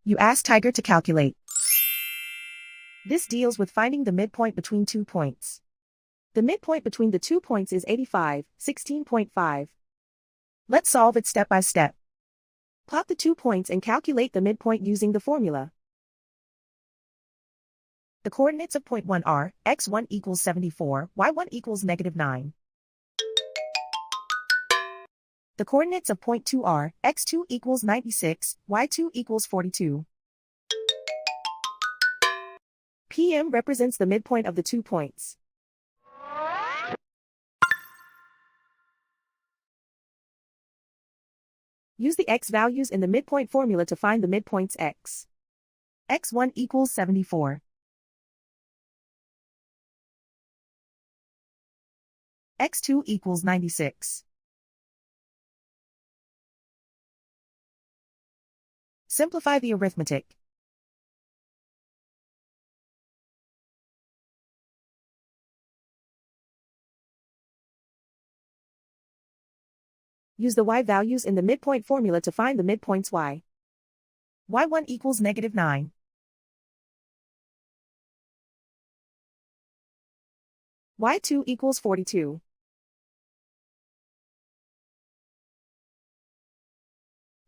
You ask Tiger to calculate. This deals with finding the midpoint between 2 points. The midpoint between the 2 points is 85, 16.5. Let's solve it step by step. Plot the 2 points and calculate the midpoint using the formula. The coordinates of point 1 are x1 equals 74, y1 equals -9. The coordinates of point 2 are x2 equals 96, y2 equals 42. PM represents the midpoint of the 2 points. Use the x values in the midpoint formula to find the midpoints x. x1 equals 74. x2 equals 96. Simplify the arithmetic. Use the y values in the midpoint formula to find the midpoints y. y1 equals -9. y2 equals 42.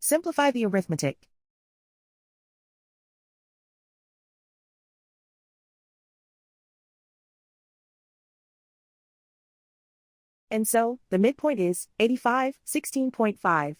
Simplify the arithmetic. And so, the midpoint is 85, 16.5.